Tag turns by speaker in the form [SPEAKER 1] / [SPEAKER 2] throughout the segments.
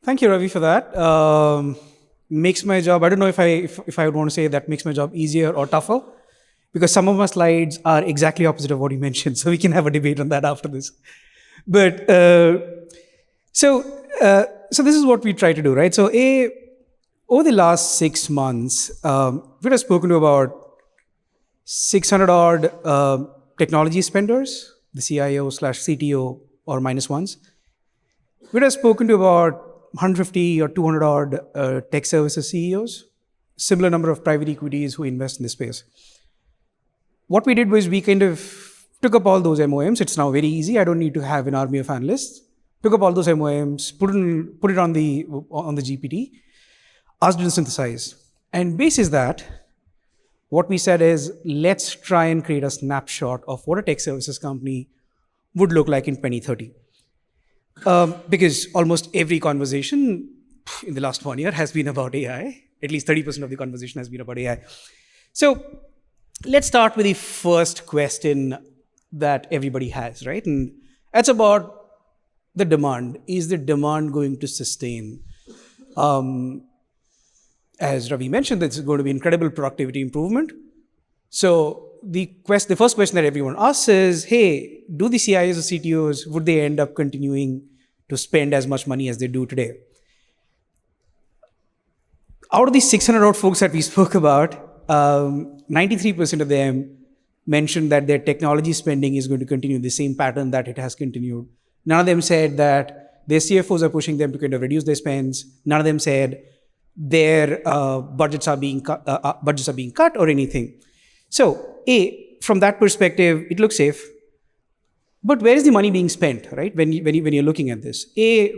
[SPEAKER 1] Thank you, Ravi, for that. Makes my job, I don't know if I would want to say that makes my job easier or tougher, because some of my slides are exactly opposite of what you mentioned. So we can have a debate on that after this. But so so this is what we try to do, right? Over the last 6 months, we have spoken to about 600 odd technology spenders, the CIO slash CTO or minus ones. We have spoken to about 150 or 200 odd tech services CEOs, similar number of private equities who invest in this space. What we did was we kind of took up all those MOMs. It's now very easy. I don't need to have an army of analysts. Took up all those MOMs, put it on the GPT, asked it to synthesize. And basis that, what we said is, let's try and create a snapshot of what a tech services company would look like in 2030. Because almost every conversation in the last 1 year has been about AI. At least 30% of the conversation has been about AI. So let's start with the first question that everybody has, right? And that's about the demand. Is the demand going to sustain? As Ravi mentioned, there's going to be incredible productivity improvement. So the first question that everyone asks is, hey, do the CIOs or CTOs, would they end up continuing to spend as much money as they do today? Out of these 600 odd folks that we spoke about, 93% of them mentioned that their technology spending is going to continue the same pattern that it has continued. None of them said that their CFOs are pushing them to kind of reduce their spends. None of them said their budgets are being cut or anything. So, from that perspective, it looks safe. But where is the money being spent, right? When you're looking at this,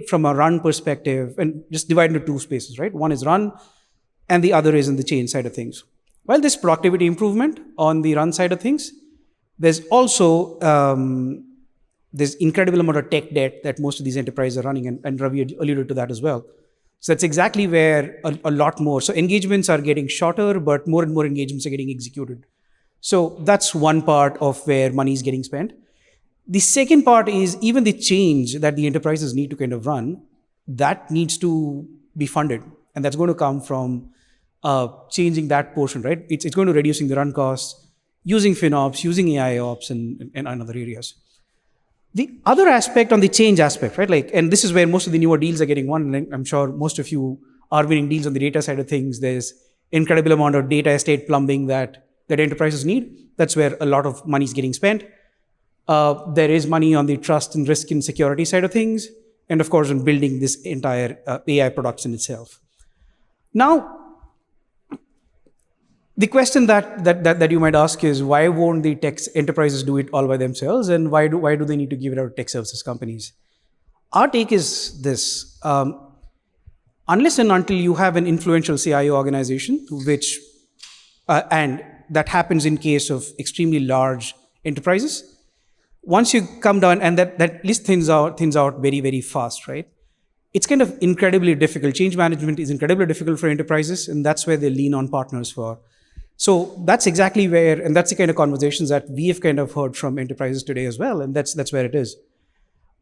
[SPEAKER 1] from a run perspective, and just divide into two spaces, right? One is run, and the other is in the change side of things. While there's productivity improvement on the run side of things, there's also there's incredible amount of tech debt that most of these enterprises are running, and Ravi alluded to that as well. So that's exactly where a lot more. So engagements are getting shorter, but more and more engagements are getting executed. So that's one part of where money is getting spent. The second part is even the change that the enterprises need to kind of run, that needs to be funded. And that's going to come from changing that portion, right? It's going to reducing the run costs, using FinOps, using AIOps, and other areas. The other aspect on the change aspect, right? And this is where most of the newer deals are getting won. And I'm sure most of you are winning deals on the data side of things. There's incredible amount of data estate plumbing that enterprises need. That's where a lot of money is getting spent. There is money on the trust and risk and security side of things. And of course, on building this entire AI products in itself. Now, the question that you might ask is, why won't the tech enterprises do it all by themselves, and why do they need to give it out to tech services companies? Our take is this: unless and until you have an influential CIO organization, which and that happens in case of extremely large enterprises, once you come down and that list thins out very, very fast, right? It's kind of incredibly difficult. Change management is incredibly difficult for enterprises, and that's where they lean on partners for. So that's exactly where, and that's the kind of conversations that we have kind of heard from enterprises today as well, and that's where it is.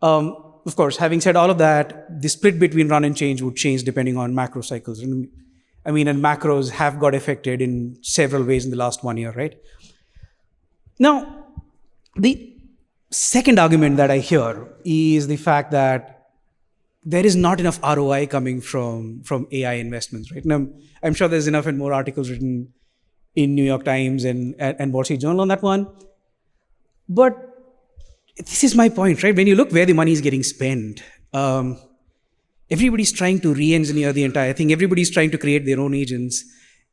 [SPEAKER 1] Of course, having said all of that, the split between run and change would change depending on macro cycles. And macros have got affected in several ways in the last 1 year, right? Now, the second argument that I hear is the fact that there is not enough ROI coming from AI investments, right? And I'm sure there's enough and more articles written in New York Times and Wall Street Journal on that one. But this is my point, right? When you look where the money is getting spent, everybody's trying to re-engineer the entire thing. Everybody's trying to create their own agents.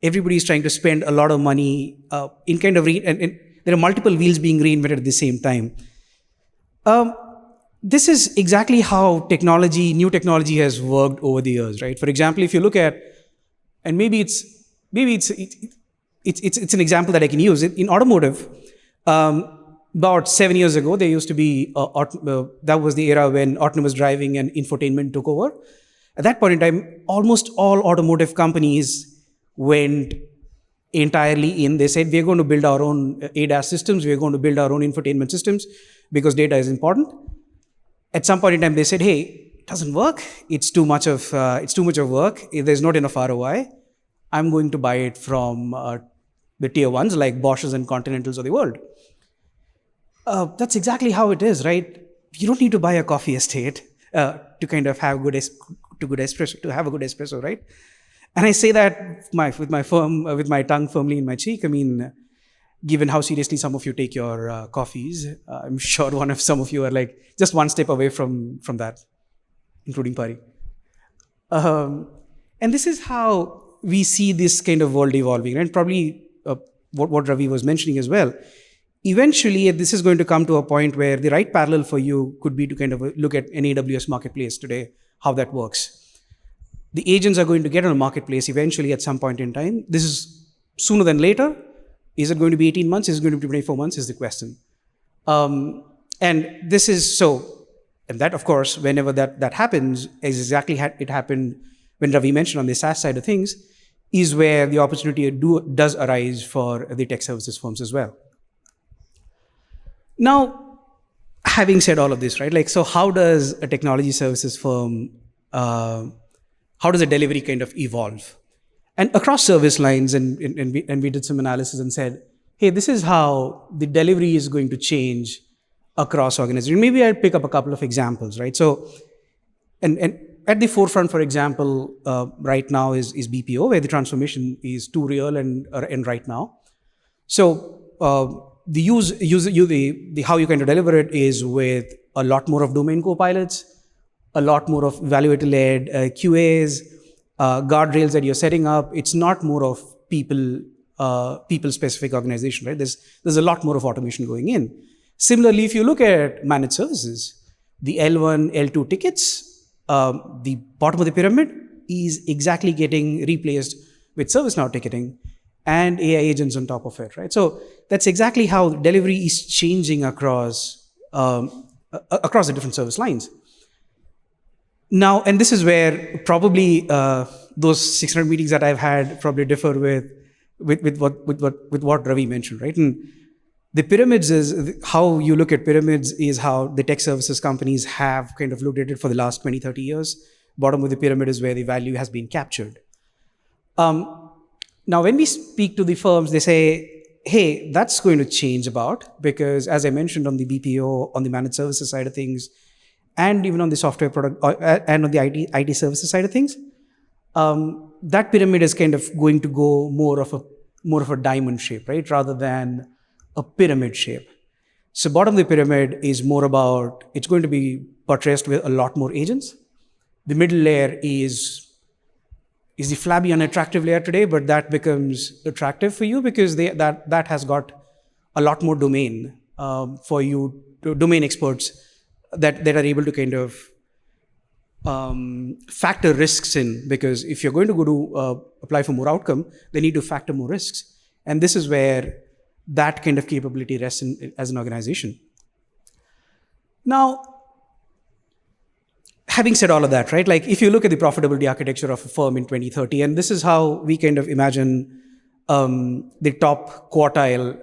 [SPEAKER 1] Everybody's trying to spend a lot of money in kind of, and there are multiple wheels being reinvented at the same time. This is exactly how new technology has worked over the years, right? For example, if you look at, and maybe it's an example that I can use. In automotive, about 7 years ago, there used to be, that was the era when autonomous driving and infotainment took over. At that point in time, almost all automotive companies went entirely in. They said, we're going to build our own ADAS systems, we're going to build our own infotainment systems because data is important. At some point in time, they said, hey, doesn't work. It's too much of work. If there's not enough ROI, I'm going to buy it from the tier ones like Bosches and Continentals of the world. That's exactly how it is, right? You don't need to buy a coffee estate to kind of have to have a good espresso, right? And I say that with my tongue firmly in my cheek. I mean, given how seriously some of you take your coffees, I'm sure some of you are like just one step away from that, including Pari. And this is how we see this kind of world evolving, and probably what Ravi was mentioning as well. Eventually, this is going to come to a point where the right parallel for you could be to kind of look at an AWS marketplace today, how that works. The agents are going to get on a marketplace eventually at some point in time. This is sooner than later. Is it going to be 18 months? Is it going to be 24 months? Is the question. And this is so, and that, of course, whenever that happens, is exactly it happened when Ravi mentioned on the SaaS side of things, is where the opportunity does arise for the tech services firms as well. Now, having said all of this, right? Like, so how does a technology services firm, how does a delivery kind of evolve? And across service lines, and we did some analysis and said, hey, this is how the delivery is going to change across organizations. Maybe I'll pick up a couple of examples, right? So, and at the forefront, for example, right now is BPO, where the transformation is too real and right now. So the how you kind of deliver it is with a lot more of domain co-pilots, a lot more of evaluator-led QAs, guardrails that you're setting up. It's not more of people-specific organization, right? There's a lot more of automation going in. Similarly, if you look at managed services, the L1, L2 tickets, the bottom of the pyramid is exactly getting replaced with ServiceNow ticketing and AI agents on top of it, right? So that's exactly how delivery is changing across the different service lines. Now, and this is where probably those 600 meetings that I've had probably differ with what Ravi mentioned, right? And the pyramids is how you look at pyramids is how the tech services companies have kind of looked at it for the last 20, 30 years. Bottom of the pyramid is where the value has been captured. Now, when we speak to the firms, they say, hey, that's going to change about, because as I mentioned on the BPO, on the managed services side of things, and even on the software product and on the IT services side of things, that pyramid is kind of going to go more of a diamond shape, right, rather than a pyramid shape. So bottom of the pyramid is more about, it's going to be buttressed with a lot more agents. The middle layer is the flabby, unattractive layer today, but that becomes attractive for you because that has got a lot more domain for you, domain experts that are able to kind of factor risks in, because if you're going to go to apply for more outcome, they need to factor more risks. And this is where that kind of capability rests as an organization. Now, having said all of that, right, like if you look at the profitability architecture of a firm in 2030, and this is how we kind of imagine the top quartile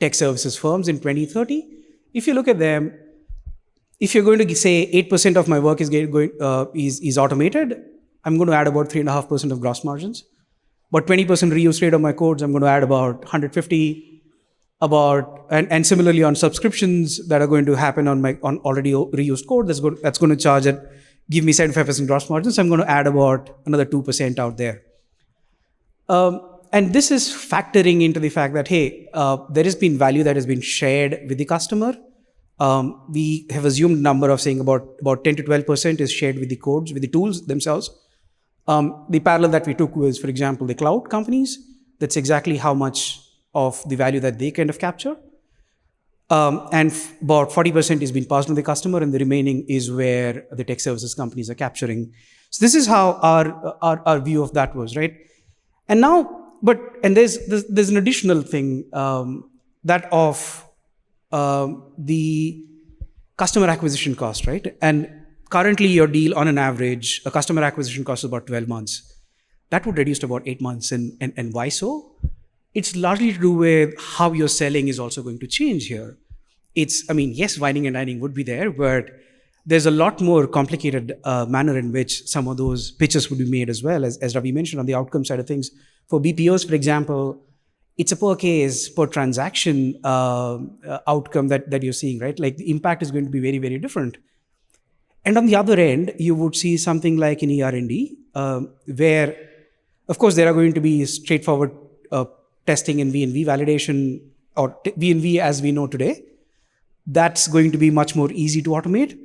[SPEAKER 1] tech services firms in 2030, if you look at them, if you're going to say 8% of my work is automated, I'm going to add about 3.5% of gross margins. But 20% reuse rate of my codes, I'm going to add about 150. And similarly on subscriptions that are going to happen on already reused code, that's going to charge it, give me 75% gross margins. I'm going to add about another 2% out there. And this is factoring into the fact that, hey, there has been value that has been shared with the customer. We have assumed a number of saying about 10 to 12% is shared with the codes, with the tools themselves. The parallel that we took was, for example, the cloud companies. That's exactly how much of the value that they kind of capture. And about 40% is being passed on the customer, and the remaining is where the tech services companies are capturing. So this is how our view of that was, right? And now, there's an additional thing that of the customer acquisition cost, right? And currently your deal on an average, a customer acquisition cost is about 12 months. That would reduce to about 8 months. And why so? It's largely to do with how you're selling is also going to change here. Yes, wining and dining would be there, but there's a lot more complicated manner in which some of those pitches would be made as well, as Ravi mentioned on the outcome side of things. For BPOs, for example, it's a per case, per transaction outcome that you're seeing, right? Like the impact is going to be very, very different. And on the other end, you would see something like in ER&D, where, of course, there are going to be straightforward testing and V&V validation, or V&V as we know today. That's going to be much more easy to automate.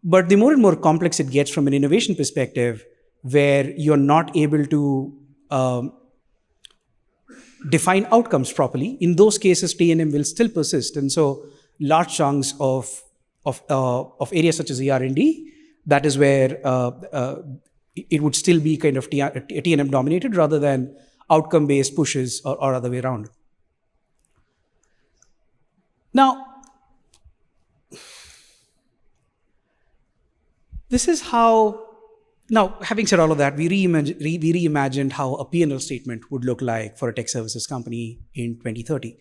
[SPEAKER 1] But the more and more complex it gets from an innovation perspective, where you're not able to define outcomes properly, in those cases, T&M will still persist. And so large chunks of areas such as ER&D, that is where it would still be kind of T&M dominated rather than outcome-based pushes or other way around. Now, this is how, now having said all of that, we reimagined how a P&L statement would look like for a tech services company in 2030.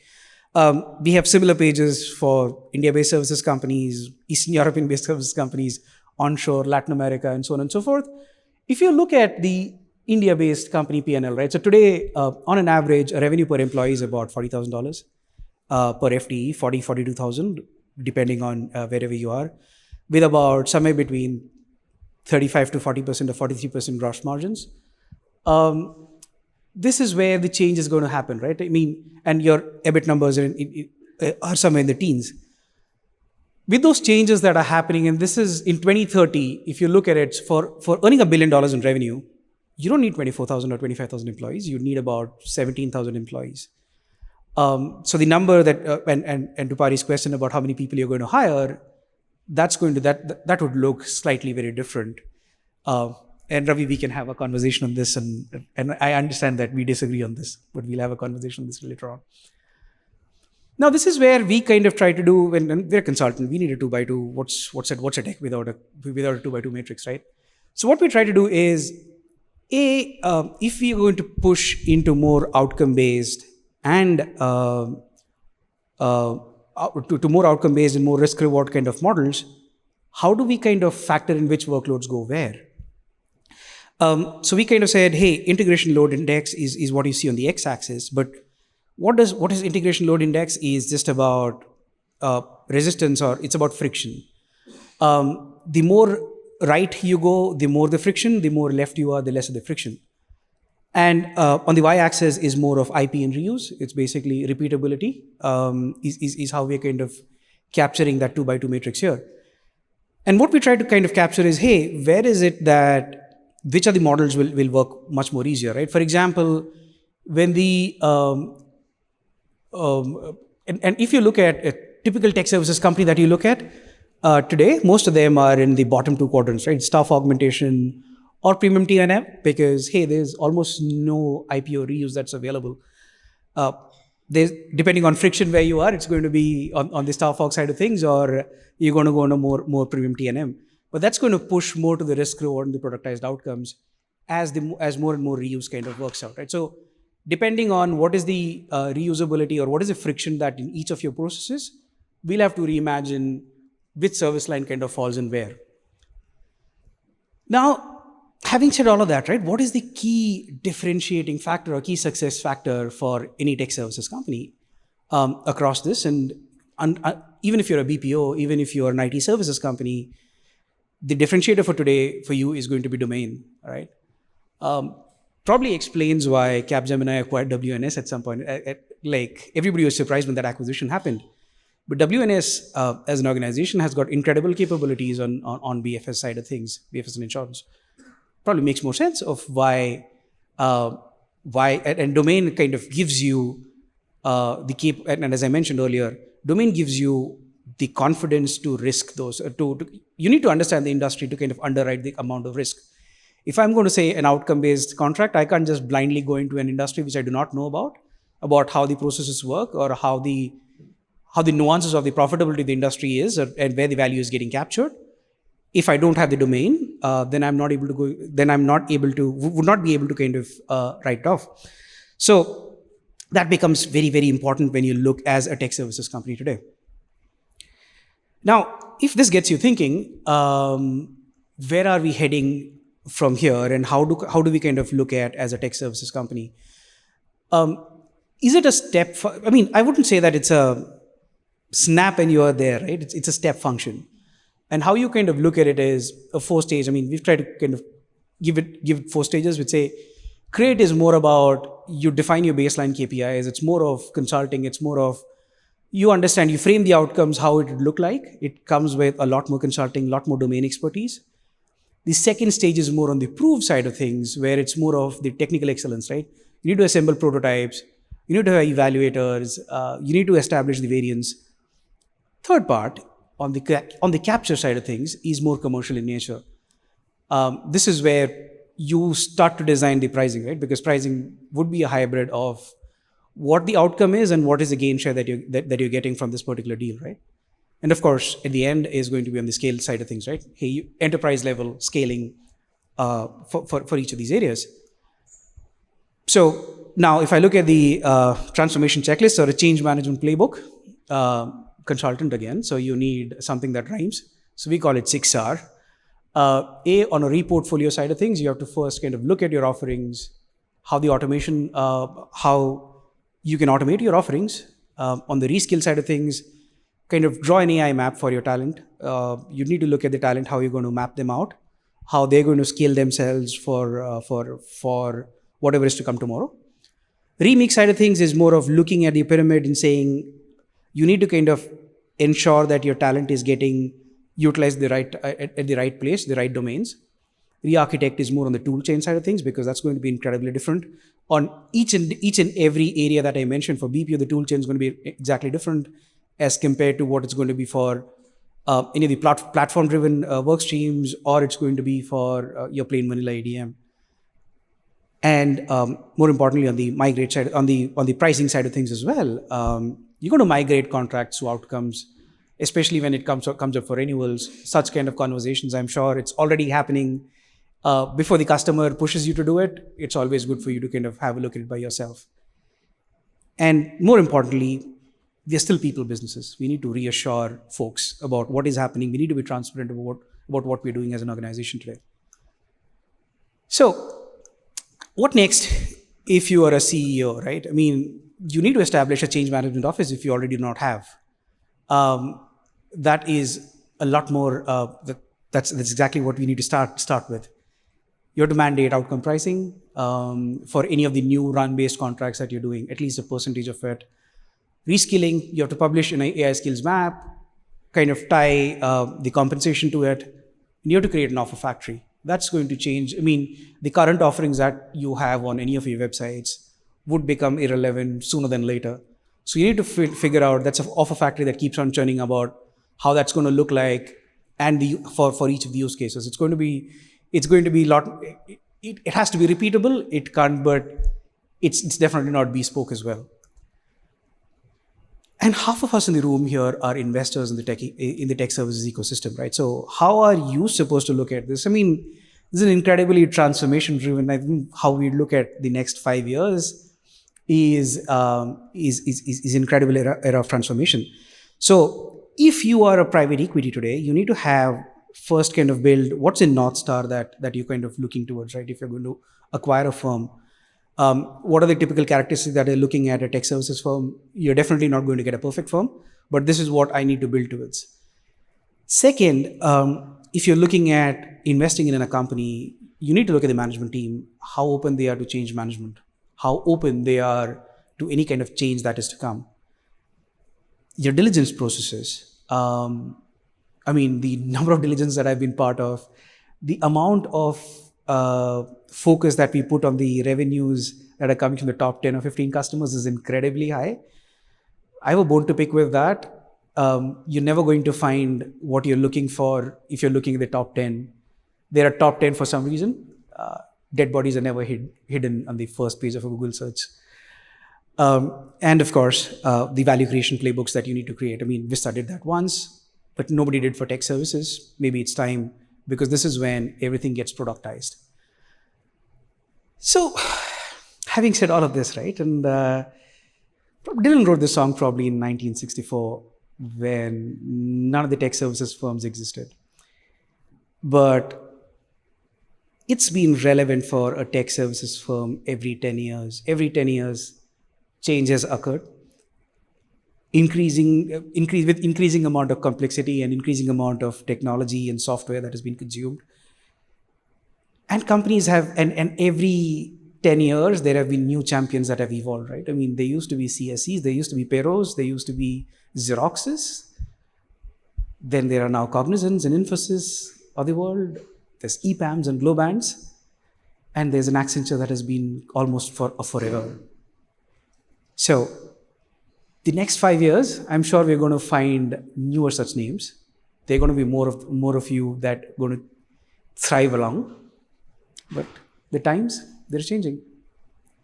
[SPEAKER 1] We have similar pages for India-based services companies, Eastern European-based services companies, onshore, Latin America, and so on and so forth. If you look at the India-based company P&L, right? So today, on an average, a revenue per employee is about $40,000 per FTE, 42,000, depending on wherever you are, with about somewhere between 35 to 40% or 43% gross margins. This is where the change is going to happen, right? I mean, and your EBIT numbers are somewhere in the teens. With those changes that are happening, and this is in 2030, if you look at it, for earning $1 billion in revenue, you don't need 24,000 or 25,000 employees. You need about 17,000 employees. So the number that, and Dupari's question about how many people you're going to hire, that would look slightly very different. And Ravi, we can have a conversation on this, and I understand that we disagree on this, but we'll have a conversation on this later on. Now, this is where we kind of try to do, when we're a consultant, we need a 2x2. What's a tech without a 2x2 matrix, right? So what we try to do is, if we are going to push into more outcome-based and to more outcome-based and more risk-reward kind of models, how do we kind of factor in which workloads go where? So we kind of said, hey, integration load index is what you see on the x-axis, but what is integration load index is just about resistance, or it's about friction. The more right you go, the more the friction, the more left you are, the less of the friction. And on the y-axis is more of IP and reuse. It's basically repeatability is how we're kind of capturing that 2x2 matrix here. And what we try to kind of capture is, hey, where is it that, which of the models will work much more easier, right? For example, when the, and if you look at a typical tech services company that you look at today, most of them are in the bottom two quadrants, right? Staff augmentation or premium T&M, because, hey, there's almost no IP or reuse that's available. Depending on friction where you are, it's going to be on the staff aug side of things, or you're going to go on a more premium T&M. But that's going to push more to the risk reward and the productized outcomes as more and more reuse kind of works out, right? So depending on what is the reusability or what is the friction that in each of your processes, we'll have to reimagine which service line kind of falls in where. Now, having said all of that, right, what is the key differentiating factor or key success factor for any tech services company across this? And even if you're a BPO, even if you're an IT services company, the differentiator for today for you is going to be domain, right? Probably explains why Capgemini acquired WNS at some point. Like, everybody was surprised when that acquisition happened. But WNS as an organization has got incredible capabilities on BFS side of things, BFS and insurance. Probably makes more sense of why and domain kind of gives you and as I mentioned earlier, domain gives you the confidence to risk those. You need to understand the industry to kind of underwrite the amount of risk. If I'm going to say an outcome-based contract, I can't just blindly go into an industry which I do not know about how the processes work or how the nuances of the profitability of the industry is, and where the value is getting captured. If I don't have the domain, then I'm not able to go. Then I'm not able to, would not be able to kind of write it off. So that becomes very, very important when you look as a tech services company today. Now, if this gets you thinking, where are we heading from here, and how do we kind of look at as a tech services company? Is it a step? I mean, I wouldn't say that it's a snap and you are there, right? It's a step function, and how you kind of look at it is a four stage. I mean, we've tried to kind of give it four stages. We'd say create is more about you define your baseline KPIs. It's more of consulting. It's more of you understand, you frame the outcomes, how it would look like. It comes with a lot more consulting, a lot more domain expertise. The second stage is more on the prove side of things, where it's more of the technical excellence, right? You need to assemble prototypes, you need to have evaluators, you need to establish the variance. Third part, on the capture side of things, is more commercial in nature. This is where you start to design the pricing, right? Because pricing would be a hybrid of what the outcome is and what is the gain share that you're getting from this particular deal, right? And of course, at the end is going to be on the scale side of things, right? Hey, enterprise level scaling for each of these areas. So now, if I look at the transformation checklist or a change management playbook, consultant again, so you need something that rhymes. So we call it 6R. On a reportfolio side of things, you have to first kind of look at your offerings, how the automation, how you can automate your offerings. On the reskill side of things, kind of draw an AI map for your talent. You need to look at the talent, how you're going to map them out, how they're going to scale themselves for whatever is to come tomorrow. Remix side of things is more of looking at the pyramid and saying you need to kind of ensure that your talent is getting utilized at the right place, the right domains. Re-architect is more on the tool chain side of things, because that's going to be incredibly different. On each and every area that I mentioned for BPO, the tool chain is going to be exactly different as compared to what it's going to be for any of the platform-driven work streams, or it's going to be for your plain vanilla ADM. And more importantly, on the migrate side, on the pricing side of things as well, you're going to migrate contracts to outcomes, especially when it comes up for renewals. Such kind of conversations, I'm sure it's already happening before the customer pushes you to do it. It's always good for you to kind of have a look at it by yourself. And more importantly, we are still people businesses. We need to reassure folks about what is happening. We need to be transparent about what we're doing as an organization today. So, what next if you are a CEO, right? I mean, you need to establish a change management office if you already do not have. That is a lot more, that's exactly what we need to start with. You have to mandate outcome pricing for any of the new run-based contracts that you're doing, at least a percentage of it. Reskilling, you have to publish an AI skills map, kind of tie the compensation to it. You have to create an offer factory. That's going to change. I mean, the current offerings that you have on any of your websites would become irrelevant sooner than later. So you need to figure out, that's an offer factory that keeps on churning about how that's going to look like, and for each of the use cases. It's going to be a lot. It has to be repeatable. It can't, but it's definitely not bespoke as well. And half of us in the room here are investors in the tech services ecosystem, right? So how are you supposed to look at this? I mean, this is an incredibly transformation-driven. I think how we look at the next 5 years is incredible era of transformation. So if you are a private equity today, you need to have first kind of build what's a North Star that you're kind of looking towards, right? If you're going to acquire a firm, what are the typical characteristics that you're looking at a tech services firm? You're definitely not going to get a perfect firm, but this is what I need to build towards. Second, if you're looking at investing in a company, you need to look at the management team, how open they are to change management, how open they are to any kind of change that is to come. Your diligence processes. I mean, the number of diligence that I've been part of, the amount of focus that we put on the revenues that are coming from the top 10 or 15 customers is incredibly high. I have a bone to pick with that. You're never going to find what you're looking for if you're looking at the top 10. There are top 10 for some reason. Dead bodies are never hidden on the first page of a Google search. And of course, the value creation playbooks that you need to create. I mean, Vista did that once, but nobody did for tech services. Maybe it's time, because this is when everything gets productized. So, having said all of this, right, and Dylan wrote this song probably in 1964. when none of the tech services firms existed. But it's been relevant for a tech services firm every 10 years. Every 10 years, change has occurred. With increasing amount of complexity and increasing amount of technology and software that has been consumed. And companies have, and every 10 years, there have been new champions that have evolved, right? I mean, there used to be CSEs, there used to be Peros, there used to be Xeroxes. Then there are now Cognizants and Infosys of the world. There's EPAMs and Globants. And there's an Accenture that has been almost forever. So the next 5 years, I'm sure we're going to find newer such names. There are going to be more of you that are going to thrive along. But the times, they're changing.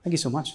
[SPEAKER 1] Thank you so much.